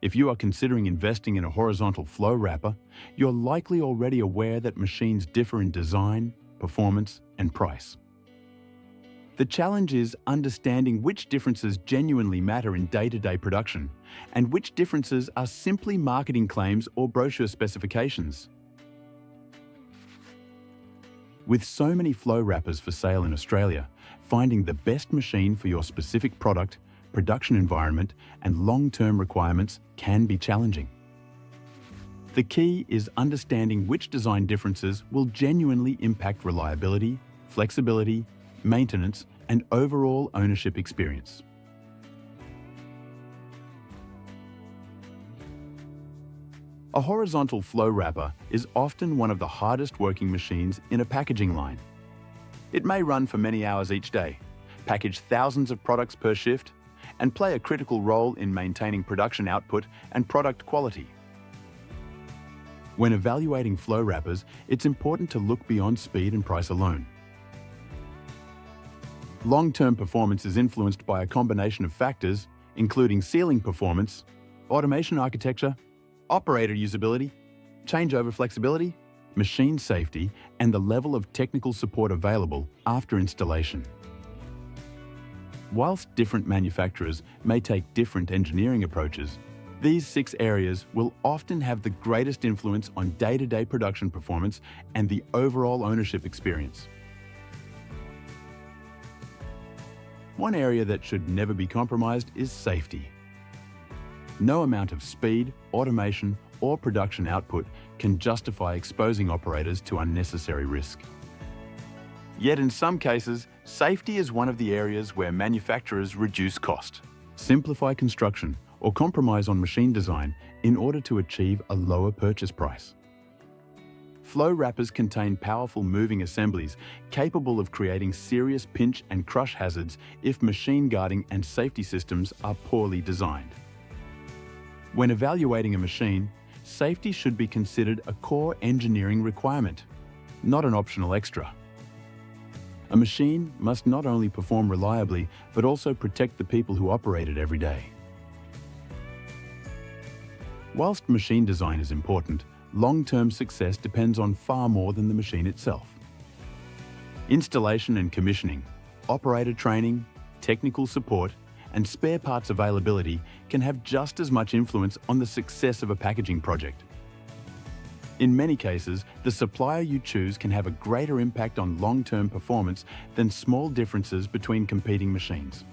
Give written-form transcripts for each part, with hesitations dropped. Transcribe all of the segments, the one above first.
If you are considering investing in a horizontal flow wrapper, you're likely already aware that machines differ in design, performance, and price. The challenge is understanding which differences genuinely matter in day-to-day production, and which differences are simply marketing claims or brochure specifications. With so many flow wrappers for sale in Australia, finding the best machine for your specific product, production environment, and long-term requirements can be challenging. The key is understanding which design differences will genuinely impact reliability, flexibility, maintenance, and overall ownership experience. A horizontal flow wrapper is often one of the hardest working machines in a packaging line. It may run for many hours each day, package thousands of products per shift, and play a critical role in maintaining production output and product quality. When evaluating flow wrappers, it's important to look beyond speed and price alone. Long-term performance is influenced by a combination of factors, including sealing performance, automation architecture, operator usability, changeover flexibility, machine safety, and the level of technical support available after installation. Whilst different manufacturers may take different engineering approaches, these 6 areas will often have the greatest influence on day-to-day production performance and the overall ownership experience. One area that should never be compromised is safety. No amount of speed, automation, or production output can justify exposing operators to unnecessary risk. Yet in some cases, safety is one of the areas where manufacturers reduce cost, simplify construction, or compromise on machine design in order to achieve a lower purchase price. Flow wrappers contain powerful moving assemblies capable of creating serious pinch and crush hazards if machine guarding and safety systems are poorly designed. When evaluating a machine, safety should be considered a core engineering requirement, not an optional extra. A machine must not only perform reliably, but also protect the people who operate it every day. Whilst machine design is important, long-term success depends on far more than the machine itself. Installation and commissioning, operator training, technical support, and spare parts availability can have just as much influence on the success of a packaging project. In many cases, the supplier you choose can have a greater impact on long-term performance than small differences between competing machines.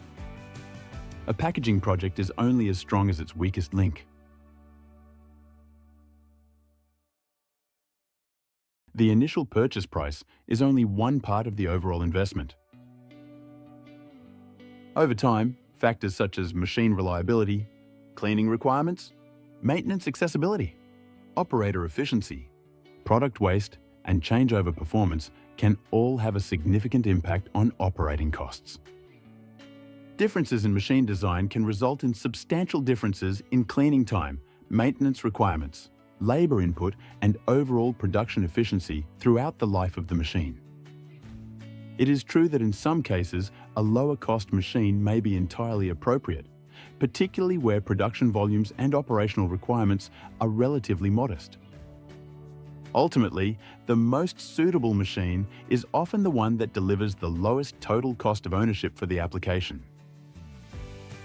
A packaging project is only as strong as its weakest link. The initial purchase price is only one part of the overall investment. Over time, factors such as machine reliability, cleaning requirements, maintenance accessibility, operator efficiency, product waste, and changeover performance can all have a significant impact on operating costs. Differences in machine design can result in substantial differences in cleaning time, maintenance requirements, labor input, and overall production efficiency throughout the life of the machine. It is true that in some cases, a lower-cost machine may be entirely appropriate, particularly where production volumes and operational requirements are relatively modest. Ultimately, the most suitable machine is often the one that delivers the lowest total cost of ownership for the application.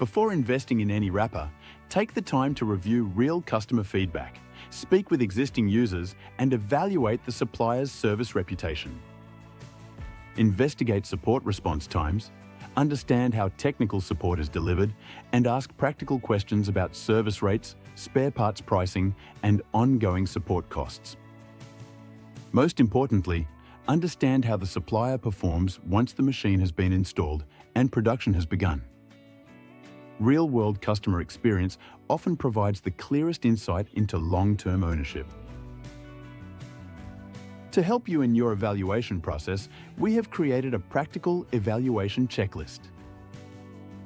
Before investing in any wrapper, take the time to review real customer feedback, speak with existing users, and evaluate the supplier's service reputation. Investigate support response times, understand how technical support is delivered, and ask practical questions about service rates, spare parts pricing, and ongoing support costs. Most importantly, understand how the supplier performs once the machine has been installed and production has begun. Real-world customer experience often provides the clearest insight into long-term ownership. To help you in your evaluation process, we have created a practical evaluation checklist.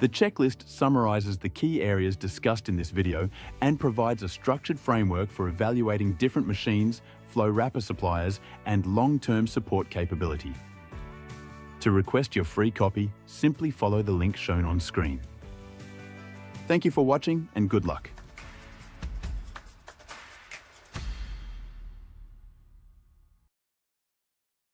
The checklist summarizes the key areas discussed in this video and provides a structured framework for evaluating different machines, flow wrapper suppliers, and long-term support capability. To request your free copy, simply follow the link shown on screen. Thank you for watching and good luck.